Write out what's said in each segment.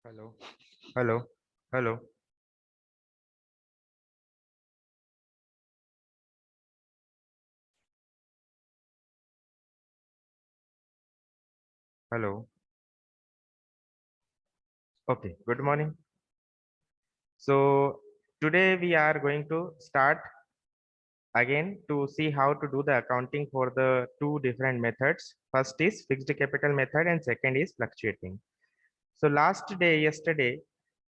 Hello hello hello hello okay, good morning. So today we are going to start again to see how to do the accounting for the two different methods. First is fixed capital method and second is fluctuating. So yesterday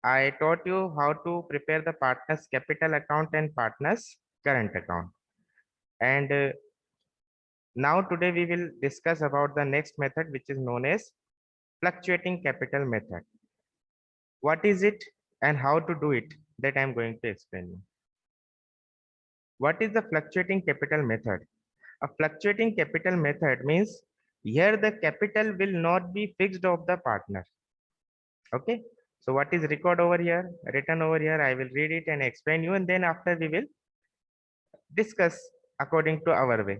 I taught you how to prepare the partners capital account and partners current account. And now today we will discuss about the next method, which is known as fluctuating capital method. What is it and how to do it, that I am going to explain you. What is the fluctuating capital method? A fluctuating capital method means here the capital will not be fixed of the partner. Okay. So what is record over here, written over here, I will read it and explain you, and then after we will discuss according to our way.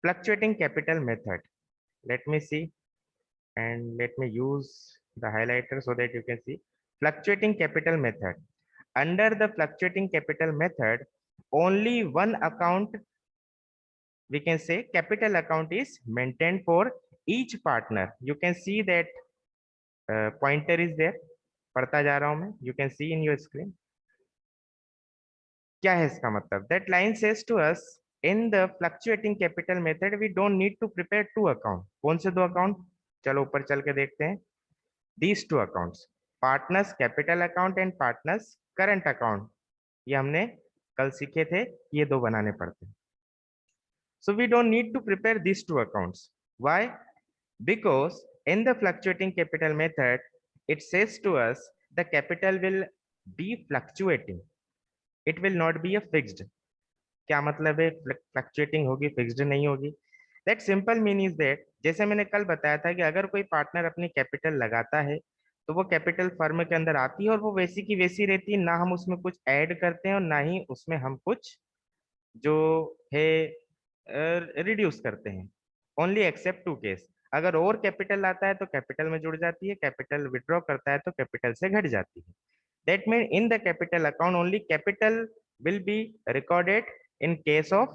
Fluctuating capital method. Let me see and let me use the highlighter so that you can see. Fluctuating capital method. Under the fluctuating capital method, only one account, we can say capital account, is maintained for each partner. You can see that pointer is there. पढ़ता जा रहा हूं मैं. You can see in your screen. क्या है इसका मतलब? That line says to us, in the fluctuating capital method we don't need to prepare two account. कौन से दो account? चलो ऊपर चल के देखते हैं. These two accounts, partners capital account and partners current account. ये हमने कल सीखे थे कि ये दो बनाने पड़ते हैं. So we don't need to prepare these two accounts. Why? Because in the fluctuating capital method, it says to us the capital will be fluctuating. It will not be a fixed. क्या मतलब है fluctuating होगी, fixed नहीं होगी? That simple mean is that, जैसे मैंने कल बताया था कि अगर कोई पार्टनर अपनी कैपिटल लगाता है तो वो कैपिटल फर्म के अंदर आती है और वो वैसी की वैसी रहती है, ना हम उसमें कुछ ऐड करते हैं और ना ही उसमें हम कुछ जो है रिड्यूस करते हैं. Only except two case. अगर और कैपिटल आता है तो कैपिटल में जुड़ जाती है, कैपिटल विड्रॉ करता है तो कैपिटल से घट जाती है. That mean in the capital account only capital will be recorded in case of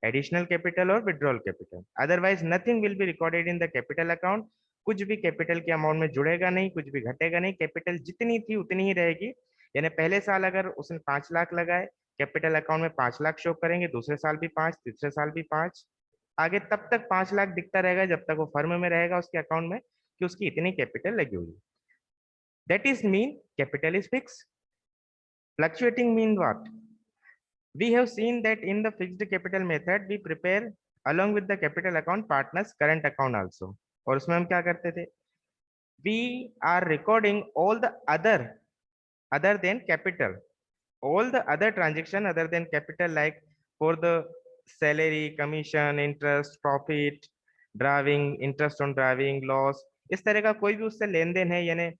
additional capital or withdrawal capital. Otherwise nothing will be recorded in the capital account. कुछ भी capital के अमाउंट में जुड़ेगा नहीं, कुछ भी घटेगा नहीं. कैपिटल जितनी थी उतनी ही रहेगी. यानी पहले साल अगर उसने 5 लाख लगाए, कैपिटल अकाउंट में 5 लाख शो करेंगे, दूसरे साल भी 5, तीसरे साल भी 5, आगे तब तक 5 लाख दिखता रहेगा जब तक वो फर्म में रहेगा उसके अकाउंट में कि उसकी इतनी कैपिटल लगी हुई है. That is mean capital is fix. Fluctuating mean what? We have seen that in the fixed capital method we prepare along with the capital account partners current account also. और उसमें हम क्या करते थे? We are recording all the other than capital, all the other transaction other than capital, like for the salary, commission, interest, profit, driving, interest on driving, loss. इस तरह का कोई भी उससे लेन देन है, यानी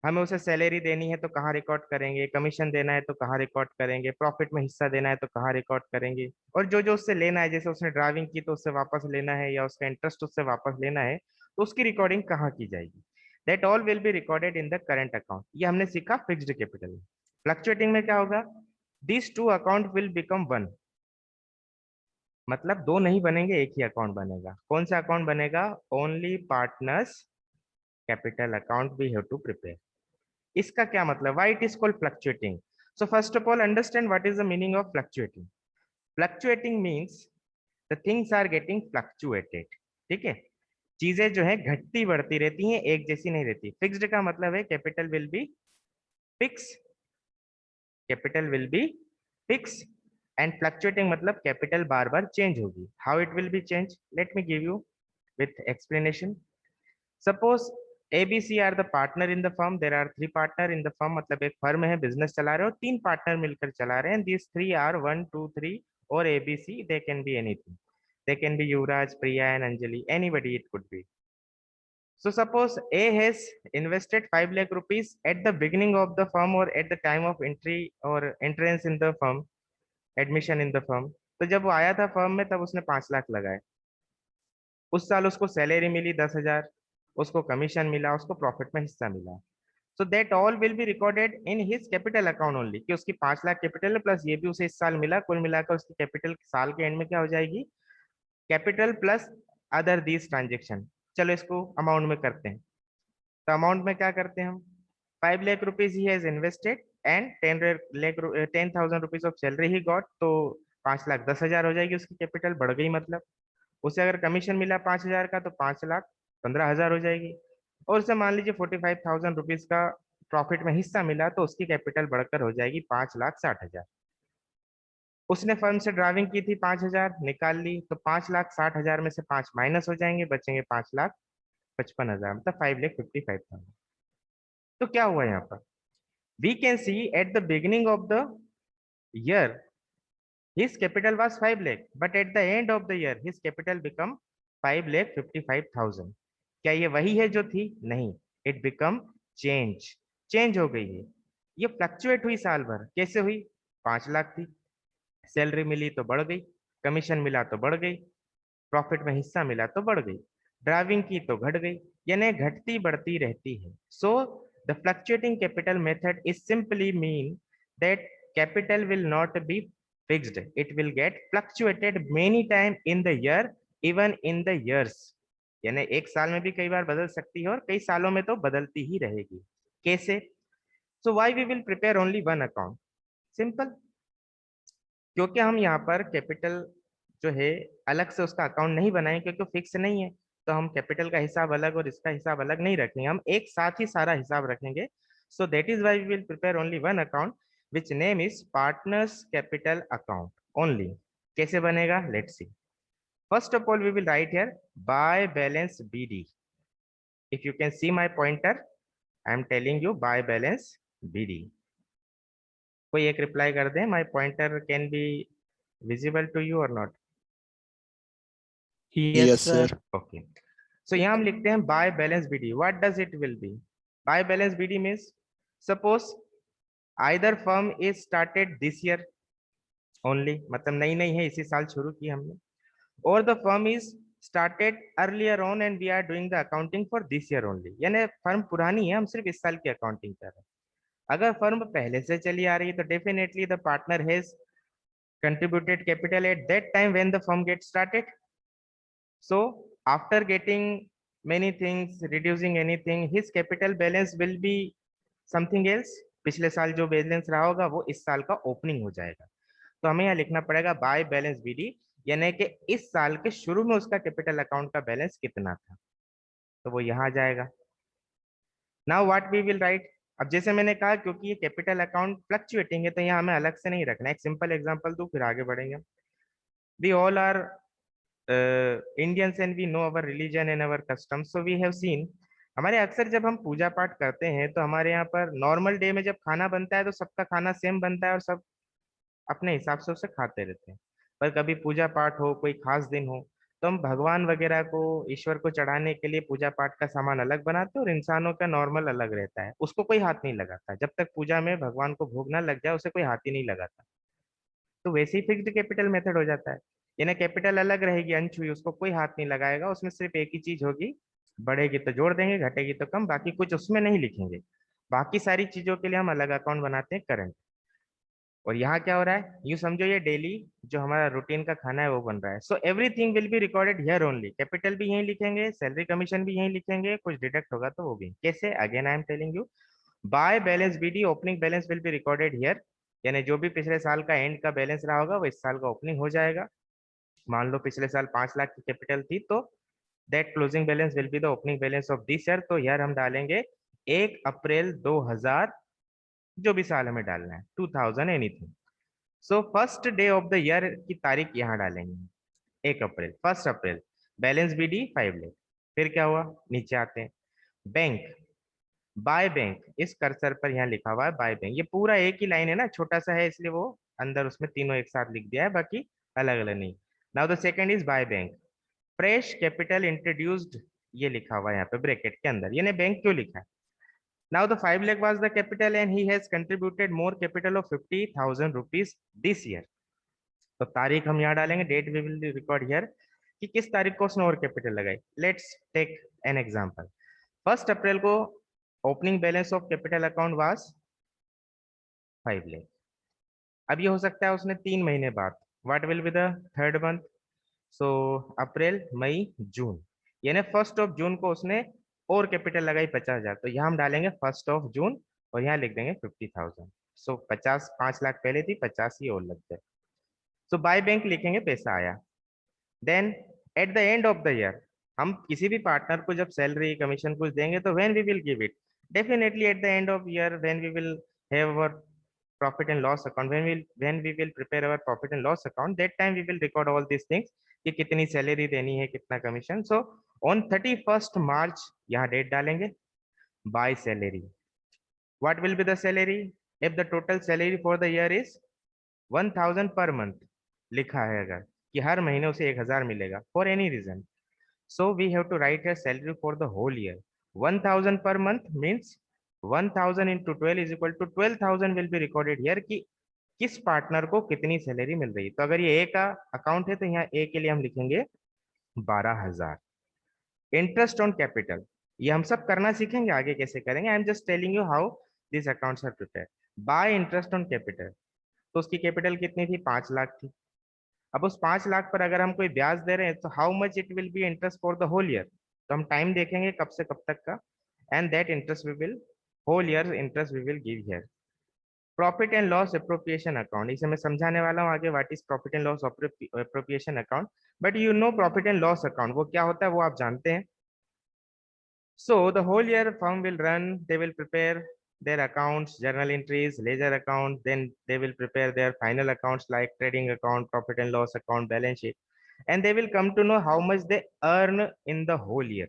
हमें उसे सैलरी देनी है तो कहाँ रिकॉर्ड करेंगे, कमीशन देना है तो कहाँ रिकॉर्ड करेंगे, प्रॉफिट में हिस्सा देना है तो कहाँ रिकॉर्ड करेंगे, और जो जो उससे लेना है, जैसे उसने ड्राइविंग की तो उससे वापस लेना है या उसका इंटरेस्ट उससे वापस लेना है तो उसकी रिकॉर्डिंग कहाँ की जाएगी. That all will be recorded in the current account. ये हमने सीखा फिक्स्ड कैपिटल में. फ्लक्चुएटिंग में क्या होगा? This two account will become one. मतलब दो नहीं बनेंगे, एक ही अकाउंट बनेगा. कौन सा अकाउंट बनेगा? Only partners capital account we have to prepare. इसका क्या मतलब? Why it is called fluctuating? So first of all understand what is the meaning of fluctuating. Fluctuating means the things are getting fluctuated. ठीक है, चीजें जो है घटती बढ़ती रहती हैं, एक जैसी नहीं रहती. फिक्स्ड का मतलब है capital will be fix, capital will be fix. And fluctuating मतलब कैपिटल बार बार चेंज होगी. How it will be change? Let me give you with explanation. Suppose ABC are the partner in the firm. There are 3 partner in the firm. मतलब एक firm है, business चला रहे हो, 3 पार्टनर मिलकर चला रहे हैं. दिस 3 आर 1 2 3 और ABC. They can be anything. They can be Yuvraj, Priya and Anjali. Anybody it could be. So suppose A has invested 5 lakh rupees at the beginning of the firm or at the time of entry or entrance in the firm, admission in the firm. तो जब वो आया था firm में तब उसने 5 लाख लगाए. उस साल उसको सैलरी मिली 10,000. उसको कमीशन मिला, उसको प्रॉफिट में हिस्सा मिला, so that all will be recorded in his capital account only, कि उसकी 5 लाख कैपिटल है प्लस ये भी उसे इस साल मिला, कुल मिलाकर उसकी कैपिटल साल के एंड में क्या हो जाएगी, capital plus other these transaction. चलो इसको अमाउंट में करते हैं। तो अमाउंट में क्या करते हैं हम, 5 lakh rupees he has invested and 10,000 rupees of salary he got, तो 5,10,000 हो जाएगी उसकी कैपिटल, बढ़ गई मतलब। उसे अगर कमीशन मिला 5,000 का तो 5,15,000 हो जाएगी, और उसे मान लीजिए 45,000 रुपीज का प्रॉफिट में हिस्सा मिला तो उसकी कैपिटल बढ़कर हो जाएगी 5,60,000। उसने फर्म से ड्राइविंग की थी 5,000 निकाल ली, तो 5,60,000 में से 5 माइनस हो जाएंगे, बचेंगे 5,55,000, मतलब 5,55,000। तो क्या हुआ यहाँ पर, we can see at the beginning of the year his capital was 5 lakh, but at the end of the year his capital become 5,55,000। क्या ये वही है जो थी, नहीं, इट बिकम चेंज हो गई है। ये फ्लक्चुएट हुई साल भर, कैसे हुई, 5 लाख थी, सैलरी मिली तो बढ़ गई, कमीशन मिला तो बढ़ गई, प्रॉफिट में हिस्सा मिला तो बढ़ गई, ड्राइविंग की तो घट गई, यानी घटती बढ़ती रहती है। So the fluctuating capital method is simply mean that capital will not be fixed, it will get fluctuated many time in the year, even in the years, यानी एक साल में भी कई बार बदल सकती है और कई सालों में तो बदलती ही रहेगी। कैसे, so why we will prepare only one account, simple, क्योंकि हम यहाँ पर कैपिटल जो है अलग से उसका अकाउंट नहीं बनाएंगे, क्योंकि फिक्स नहीं है, तो हम कैपिटल का हिसाब अलग और इसका हिसाब अलग नहीं रखेंगे, हम एक साथ ही सारा हिसाब रखेंगे। So that is why we will prepare only one account which name is partners capital account only. कैसे बनेगा, let's see. First of all we will write here by balance BD. If you can see my pointer, I am telling you by balance BD. कोई एक reply कर दे, my pointer can be visible to you or not? Yes, sir. Okay, so यहाँ हम लिखते हैं by balance BD. What does it will be, by balance BD means suppose either firm is started this year only, मतलब नई नई है, इसी साल शुरू की हमने, और the firm is started earlier on and we are doing the accounting for this year only, यानी फर्म पुरानी है, हम सिर्फ इस साल की अकाउंटिंग कर रहे हैं। अगर फर्म पहले से चली आ रही है तो definitely the partner has contributed capital at that time when the firm gets started. So after getting many things, reducing anything, his capital balance will be something else, पिछले साल जो बैलेंस रहा होगा वो इस साल का ओपनिंग हो जाएगा। तो हमें यहाँ लिखना पड़ेगा बाय बैलेंस बीडी, यानी कि इस साल के शुरू में उसका कैपिटल अकाउंट का बैलेंस कितना था, तो वो यहाँ आ जाएगा। Now what we will write, अब जैसे मैंने कहा क्योंकि ये कैपिटल अकाउंट फ्लक्चुएटिंग है तो यहाँ हमें अलग से नहीं रखना, एक सिंपल एग्जांपल दूं फिर आगे बढ़ेंगे। We all are Indians and we know our religion and our customs, so we have seen, हमारे अक्सर जब हम पूजा पाठ करते हैं तो हमारे यहाँ पर नॉर्मल डे में जब खाना बनता है तो सबका खाना सेम बनता है और सब अपने हिसाब से उसे खाते रहते हैं। पर कभी पूजा पाठ हो, कोई खास दिन हो, तो हम भगवान वगैरह को, ईश्वर को चढ़ाने के लिए पूजा पाठ का सामान अलग बनाते हैं और इंसानों का नॉर्मल अलग रहता है, उसको कोई हाथ नहीं लगाता, जब तक पूजा में भगवान को भोग ना लग जाए उसे कोई हाथ ही नहीं लगाता। तो वैसे ही फिक्स्ड कैपिटल मेथड हो जाता है, यानी कैपिटल अलग रहेगी अनछुई, उसको कोई हाथ नहीं लगाएगा, उसमें सिर्फ एक ही चीज होगी, बढ़ेगी तो जोड़ देंगे, घटेगी तो कम, बाकी कुछ उसमें नहीं लिखेंगे। बाकी सारी चीजों के लिए हम अलग अकाउंट बनाते हैं करंट। और यहाँ क्या हो रहा है, यूँ समझो ये डेली जो हमारा रूटीन का खाना है वो बन रहा है। So everything will be recorded here only, capital भी यहीं लिखेंगे, सैलरी कमीशन भी यहीं लिखेंगे, कुछ डिडक्ट होगा तो वो भी। कैसे, again I am telling you, by balance BD opening balance will be recorded here, यानी जो भी पिछले साल का एंड का बैलेंस रहा होगा वो इस साल का ओपनिंग हो जाएगा। मान लो पिछले साल 5 लाख की कैपिटल थी तो that closing balance will be the opening balance of this year, तो यार हम डालेंगे 1 अप्रैल 2000, जो भी साल हमें डालना है, 2000 anything. So first day of the year की तारीख यहाँ डालेंगे 1 अप्रैल, 1 अप्रैल, बैलेंस बीडी 5 लाख। फिर क्या हुआ, नीचे आते हैं, बैंक, बाय बैंक, इस कर्सर पर यहाँ लिखा हुआ है बाय बैंक, ये पूरा एक ही लाइन है ना, छोटा सा है इसलिए वो अंदर उसमें तीनों एक साथ लिख दिया है, बाकी अलग अलग नहीं। Now the second is by bank, fresh capital introduced, ये लिखा हुआ है यहाँ पे ब्रैकेट के अंदर, यानी बैंक क्यों लिखा है। Now the 5 lakh was the capital and he has contributed more capital of 50,000 rupees this year, तो तारीख हम यहाँ डालेंगे, date we will record here, कि किस तारीख को उसने और कैपिटल लगाई। Let's take an example, 1 April को opening balance of capital account was 5 lakh. अब ये हो सकता है उसने 3 महीने बाद, what will be the third month? सो अप्रैल मई जून, यानी 1 जून को उसने और कैपिटल लगाई 50,000, तो यहाँ हम डालेंगे 1 जून और यहाँ लिख देंगे 50,000। सो 5 लाख पहले थी, 50 ही और लग गए। सो बाय बैंक लिखेंगे, पैसा आया। Then at the end of the year हम किसी भी पार्टनर को जब सैलरी कमीशन कुछ देंगे तो when we will give it, definitely at the end of year when we will have our profit and loss account, when we will prepare our profit and loss account, that time we will record all this things कि कितनी salary देनी है, कितना commission. So on 31 मार्च यहाँ date डालेंगे, by salary, what will be the salary? If the total salary for the year is 1000 per month लिखा है, अगर कि हर महीने उसे 1000 मिलेगा for any reason, so we have to write her salary for the whole year. 1000 per month means 1000 into 12 is equal to 12,000 will be recorded here कि किस partner को कितनी सैलरी मिल रही है। तो अगर ये ए का अकाउंट है तो यहाँ ए के लिए हम लिखेंगे 12,000। इंटरेस्ट ऑन कैपिटल, ये हम सब करना सीखेंगे आगे कैसे करेंगे, I am just telling you how this accounts are prepared. By interest on capital, तो उसकी कैपिटल कितनी थी? 5 लाख थी। अब उस 5 लाख पर अगर हम कोई ब्याज दे रहे हैं तो how much it will be interest for the whole year, तो हम टाइम देखेंगे कब से कब तक का, and that interest we will, whole year interest we will give here. Profit and loss appropriation account, इसे मैं समझाने वाला हूँ आगे, what is profit and loss appropriation account, but you know profit and loss account वो क्या होता है वो आप जानते हैं। So the whole year firm will run, they will prepare their accounts, journal entries, ledger account, then they will prepare their final accounts like trading account, profit and loss account, balance sheet, and they will come to know how much they earn in the whole year.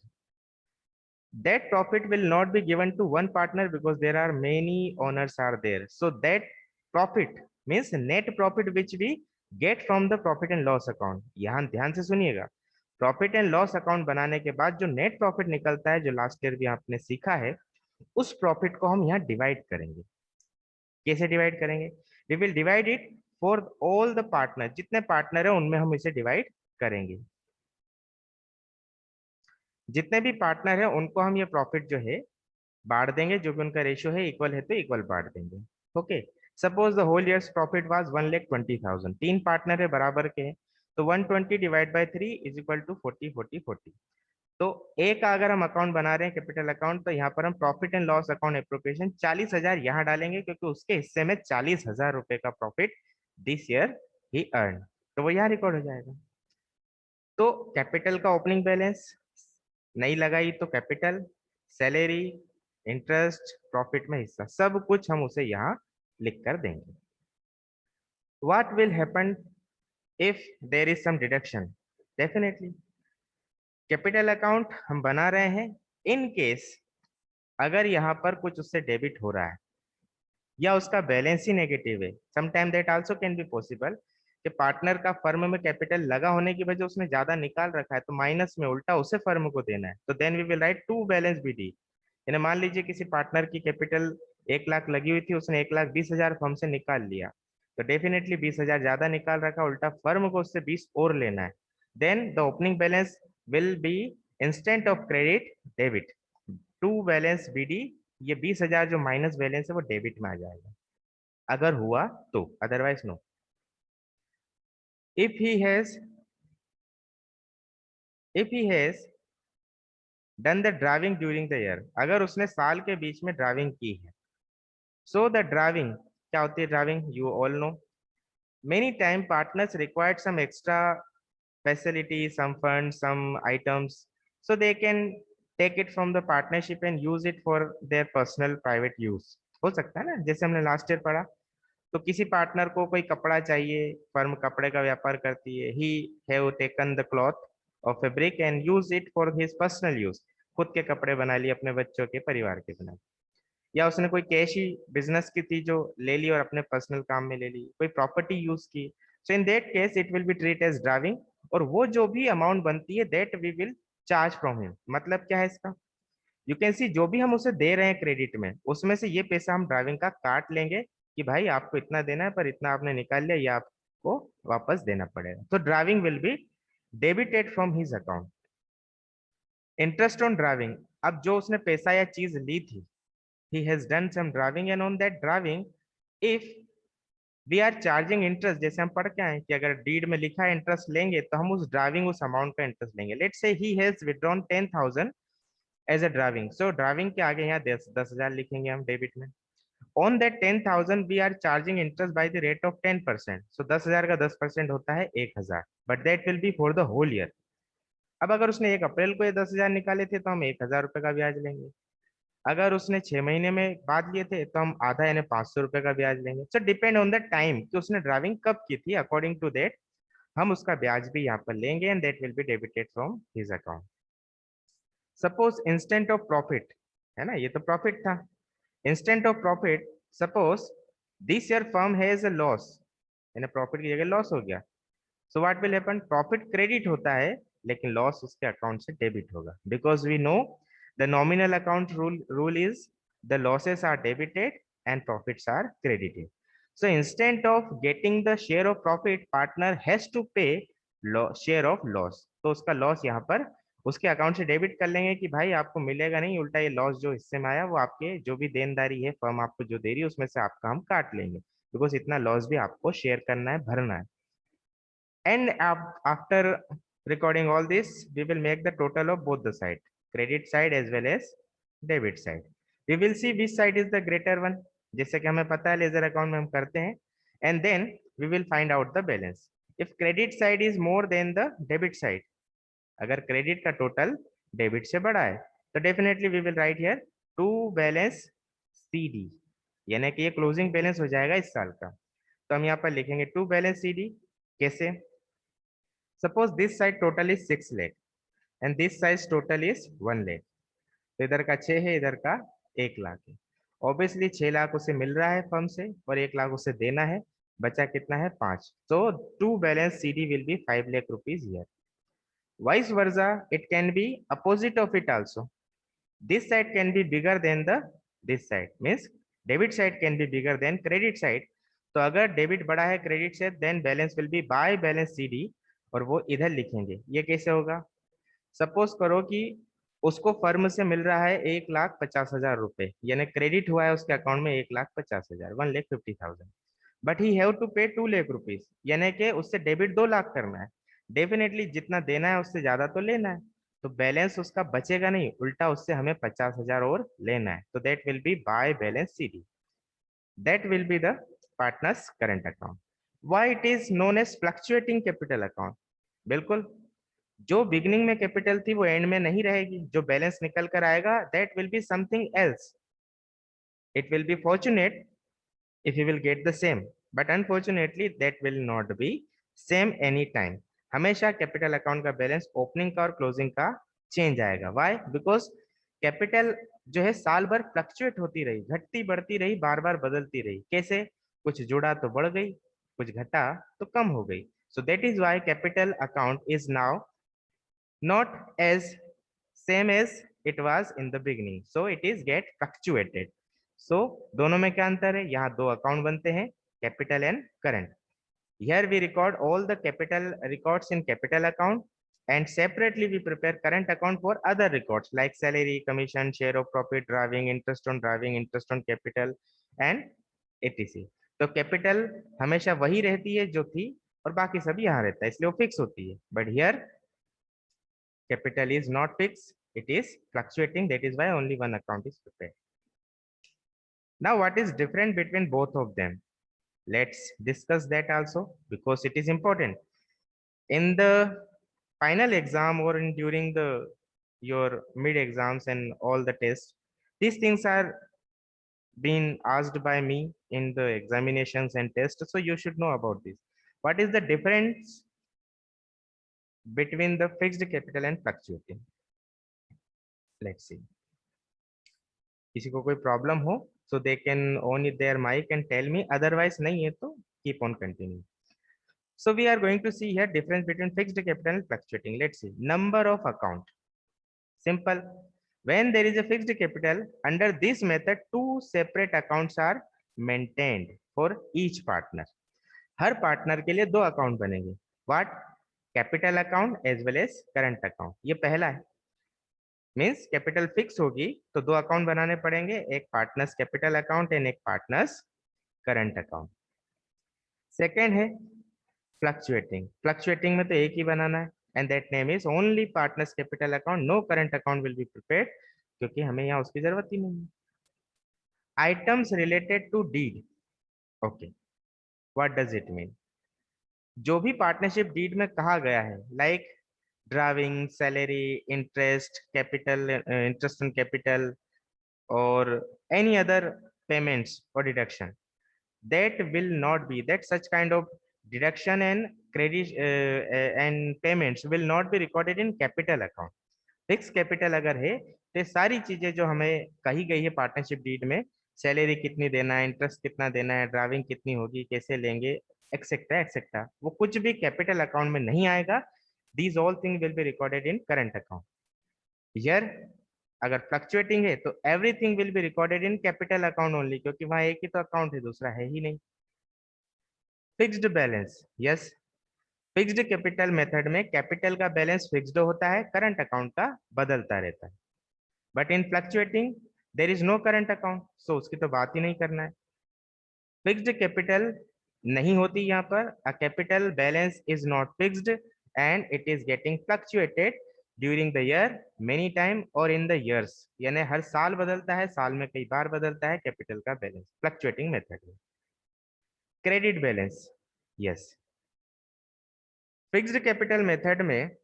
That profit will not be given to one partner because there are many owners are there. So that profit means net profit which we get from the profit and loss account. यहाँ ध्यान से सुनिएगा, profit and loss account बनाने के बाद जो net profit निकलता है, जो लास्ट ईयर भी आपने सीखा है, उस प्रॉफिट को हम यहाँ डिवाइड करेंगे। कैसे डिवाइड करेंगे? We will divide it for all the partner, जितने पार्टनर है उनमें हम इसे डिवाइड करेंगे। जितने भी पार्टनर है उनको हम ये प्रॉफिट जो है बांट देंगे, जो भी उनका रेशियो है इक्वल है तो इक्वल बांट देंगे। Okay, suppose the whole year's profit was 1,20,000, 3 partner है बराबर के हैं, तो 120 divide by 3 is equal to 40 40 40। तो ए का अगर हम अकाउंट बना रहे हैं कैपिटल अकाउंट, तो यहाँ पर हम profit and loss account appropriation 40,000 यहाँ डालेंगे क्योंकि उसके हिस्से में 40,000 रुपए का profit this year he earn, तो वो यहाँ रिकॉर्ड हो जाएगा। तो कैपिटल का ओपनिंग बैलेंस नहीं लगाई तो कैपिटल, सैलरी, इंटरेस्ट, प्रॉफिट में हिस्सा, सब कुछ हम उसे यहाँ लिख कर देंगे। What will happen if there is some deduction? Definitely capital account हम बना रहे हैं, इन केस अगर यहाँ पर कुछ उससे डेबिट हो रहा है या उसका बैलेंस ही नेगेटिव है, sometime that also can be possible कि पार्टनर का फर्म में कैपिटल लगा होने की वजह उसने ज्यादा निकाल रखा है तो माइनस में उल्टा उसे फर्म को देना है, तो then we will write to balance BD. यानी मान लीजिए किसी पार्टनर की कैपिटल 1 लाख लगी हुई थी, उसने 1,20,000 फर्म से निकाल लिया, तो डेफिनेटली 20,000 ज्यादा निकाल रखा, उल्टा फर्म को उससे 20 और लेना है, then the opening balance will be instant of credit debit to balance BD. ये 20,000 जो माइनस बैलेंस है वो डेबिट में आ जाएगा अगर हुआ तो, otherwise no. if he has if he has done the driving during the year, अगर उसने साल के बीच में ड्राइविंग की है, so the driving, क्या होती है driving? you all know, many time partners required some extra facility, some funds, some items, so they can take it from the partnership and use it for their personal private use। हो सकता है ना, जैसे हमने last year पढ़ा, तो किसी partner को कोई कपड़ा चाहिए, फर्म कपड़े का व्यापार करती है, he have taken the cloth और fabric and use it for his personal use, खुद के कपड़े बना लिए, अपने बच्चों के, परिवार के बना लिए, या उसने कोई कैश ही बिजनेस की थी जो ले ली और अपने पर्सनल काम में ले ली, कोई प्रॉपर्टी यूज की, so in that case it will be treat as driving, और वो जो भी अमाउंट बनती है that we will charge from him. मतलब क्या है इसका? यू कैन सी जो भी हम उसे दे रहे हैं क्रेडिट में, उसमें से ये पैसा हम ड्राइविंग का काट लेंगे कि भाई आपको इतना देना है पर इतना आपने निकाल लिया, ये आपको वापस देना पड़ेगा, तो driving will be debited from his account. Interest on driving, अब जो उसने पैसा या चीज ली थी, he has done some drawing and on that drawing if we are charging interest, जैसे हम पढ़ के आए कि अगर डीड में लिखा है इंटरेस्ट लेंगे तो हम उस ड्राइविंग उस अमाउंट का इंटरेस्ट लेंगे. Let's say he has withdrawn 10,000 as a drawing. So drawing के आगे यहाँ 10,000 लिखेंगे हम डेबिट में. On that 10,000 we are charging interest by the rate of 10%. So 10,000 का 10% होता है 1,000, but that will be for the whole year. अब अगर उसने 1 अप्रैल को ये 10,000 निकाले थे तो हम 1,000 रुपए का ब्याज लेंगे. अगर उसने 6 महीने में बाद लिए थे तो हम आधा यानी 500 रुपए का ब्याज लेंगे. सो डिपेंड ऑन द टाइम कि उसने ड्राइविंग कब की थी, अकॉर्डिंग टू दैट हम उसका ब्याज भी यहाँ पर लेंगे and that will be debited from his account. Suppose instant of profit है ना, ये तो प्रॉफिट था. Instant of profit, suppose this year firm has a loss, यानी प्रॉफिट की जगह लॉस हो गया. So what will happen, profit credit होता है लेकिन लॉस उसके अकाउंट से डेबिट होगा, because we know the nominal account rule is the losses are debited and profits are credited. So instant of getting the share of profit, partner has to pay share of loss. तो उसका loss यहाँ पर उसके account से debit कर लेंगे कि भाई आपको मिलेगा नहीं, उल्टा ये लॉस जो हिस्से में आया वो आपके जो भी देनदारी है फर्म आपको जो दे रही है उसमें से आपका हम काट लेंगे, बिकॉज इतना लॉस भी आपको शेयर करना है, भरना है. And after recording all this, we will make the total of both the side, credit side as well as debit side. We will see which side is the greater one, जैसे कि हमें पता है ledger account में हम करते हैं. And then we will find out the balance. If credit side is more than the debit side, अगर क्रेडिट का टोटल डेबिट से बड़ा है तो definitely we will write here to balance CD, यानी कि ये क्लोजिंग बैलेंस हो जाएगा इस साल का. तो हम यहाँ पर लिखेंगे टू बैलेंस CD. कैसे, suppose this side total is 6 lakh and this side total is 1 lakh. तो इधर का 6 है, इधर का 1 लाख है. ऑब्वियसली 6 लाख उसे मिल रहा है फर्म से और 1 लाख उसे देना है, बचा कितना है 5. तो to balance CD will be 5 lakh rupees year. Vice versa it can be opposite of it also. This side can be bigger than the this side, means debit side can be bigger than credit side. तो अगर debit बड़ा है credit से then balance will be by balance CD और वो इधर लिखेंगे. ये कैसे होगा, सपोज करो कि उसको फर्म से मिल रहा है 1,50,000 रुपए, यानी क्रेडिट हुआ है उसके अकाउंट में 1,50,000, 1,50,000, बट ही हैव टू पे 2 लाख रुपीज, यानी कि उससे डेबिट 2 लाख करना है. डेफिनेटली जितना देना है उससे ज्यादा तो लेना है, तो बैलेंस उसका बचेगा नहीं, उल्टा उससे हमें 50,000 और लेना है. तो that will be by balance CD. That will be the partners current account. Why it is known as fluctuating capital account, बिल्कुल जो बिगिनिंग में कैपिटल थी वो एंड में नहीं रहेगी, जो बैलेंस निकल कर आएगा that will be something else. It will B fortunate if you will get the same, but unfortunately that will not be same any time. हमेशा कैपिटल अकाउंट का बैलेंस ओपनिंग का और क्लोजिंग का चेंज आएगा. Why, because capital जो है साल भर फ्लक्चुएट होती रही, घटती बढ़ती रही, बार बार बदलती रही. कैसे, कुछ जुड़ा तो बढ़ गई, कुछ घटा तो कम हो गई. सो that is why capital account is now not as same as it was in the beginning, so it is get fluctuated. So दोनों में क्या अंतर है, यहाँ दो अकाउंट बनते हैं, capital and current. Here we record all the capital records in capital account and separately we prepare current account for other records like salary, commission, share of profit, driving, interest on capital and etc. तो capital हमेशा वही रहती है जो थी और बाकी सब यहाँ रहता है, इसलिए वो फिक्स होती है. But here capital is not fixed, it is fluctuating, that is why only one account is prepared. Now what is different between both of them, let's discuss that also because it is important. In the final exam or during the your mid exams and all the tests, these things are being asked by me in the examinations and tests, so you should know about this. What is the difference between the fixed capital and fluctuating? Let's see. किसी को कोई problem हो so they can on their mic and tell me, otherwise नहीं है तो keep on continuing. So we are going to see here difference between fixed capital and fluctuating. Let's see. Number of account. Simple. When there is a fixed capital, under this method two separate accounts are maintained for each partner. Her partner के लिए दो account बनेंगे. What? Capital account as well as current account. ये पहला है. Means capital fix होगी तो दो अकाउंट बनाने पड़ेंगे, एक पार्टनर्स कैपिटल अकाउंट एंड एक पार्टनर्स करंट अकाउंट। सेकेंड है फ्लक्चुएटिंग। फ्लक्चुएटिंग में तो एक ही बनाना है and that name is only partners capital account, no current account will be prepared, क्योंकि हमें यहाँ उसकी जरूरत ही नहीं है। Items related to deed, okay, what does it mean? जो भी पार्टनरशिप डीड में कहा गया है, like drawing, salary, interest, capital, interest on capital और एनी अदर पेमेंट्स और deduction, that will not be that such kind of deduction and credit and payments will not be recorded in capital account। Fix capital अगर है तो ये सारी चीजें जो हमें कही गई है पार्टनरशिप डीड में, सैलरी कितनी देना है, इंटरेस्ट कितना देना है, ड्राइविंग कितनी होगी, कैसे लेंगे, एक्सेट्रा एक्सेट्रा, वो कुछ भी कैपिटल अकाउंट में नहीं आएगा। These all thing will be recorded in current account. Here अगर फ्लक्चुएटिंग है तो everything will be recorded in capital account only, क्योंकि वहां एक ही तो अकाउंट है, दूसरा है ही नहीं। Fixed balance, yes, fixed capital method में कैपिटल का बैलेंस फिक्स्ड होता है, करंट अकाउंट का बदलता रहता है। But in fluctuating there is no current account, so उसकी तो बात ही नहीं करना है। फिक्स्ड कैपिटल नहीं होती यहाँ पर, a capital balance is not fixed and it is getting fluctuated during the year many time और इन द ईयर्स, यानी हर साल बदलता है, साल में कई बार बदलता है कैपिटल का बैलेंस फ्लक्चुएटिंग मेथड में। Credit balance, yes, fixed capital method में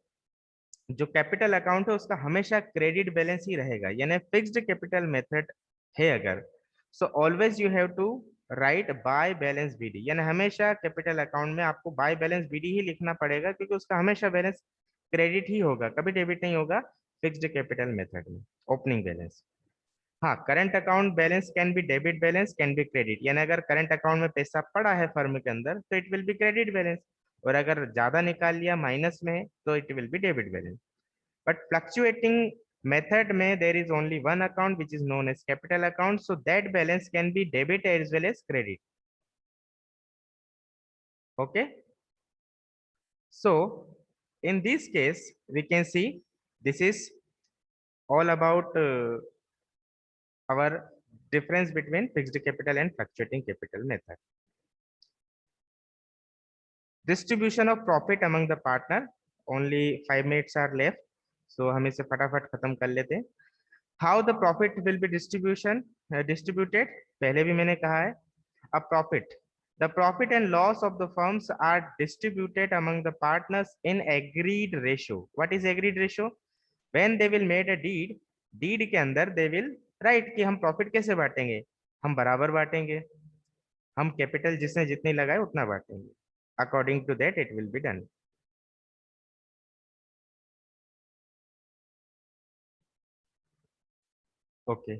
जो कैपिटल अकाउंट है उसका हमेशा क्रेडिट बैलेंस ही रहेगा, यानी फिक्स्ड कैपिटल मेथड है अगर, so always you have to write by balance BD, यानी हमेशा कैपिटल अकाउंट में आपको बाय बैलेंस बीडी ही लिखना पड़ेगा, क्योंकि उसका हमेशा बैलेंस क्रेडिट ही होगा, कभी डेबिट नहीं होगा फिक्स्ड कैपिटल मेथड में। ओपनिंग बैलेंस, हाँ, current account balance can be debit balance, can B credit, यानी अगर करंट अकाउंट में पैसा पड़ा है फर्म के अंदर तो it will be credit balance, और अगर ज्यादा निकाल लिया माइनस में है तो it will be debit balance. But fluctuating method में there is only one account which is known as capital account, so that balance can be debit as well as credit. Okay, so in this case we can see this is all about our difference between fixed capital and fluctuating capital method. Distribution of profit among the partner, only 5 minutes are left, so हम इसे फटाफट खत्म कर लेते हैं। How the profit will be distributed, पहले भी मैंने कहा है। A profit, the profit and loss of the firms are distributed among the partners in agreed ratio. What is agreed ratio? When they will made a deed, deed के अंदर they will write कि हम profit कैसे बांटेंगे, हम बराबर बांटेंगे, हम कैपिटल जिसने जितनी लगाए उतना बांटेंगे, according to that it will be done. Okay,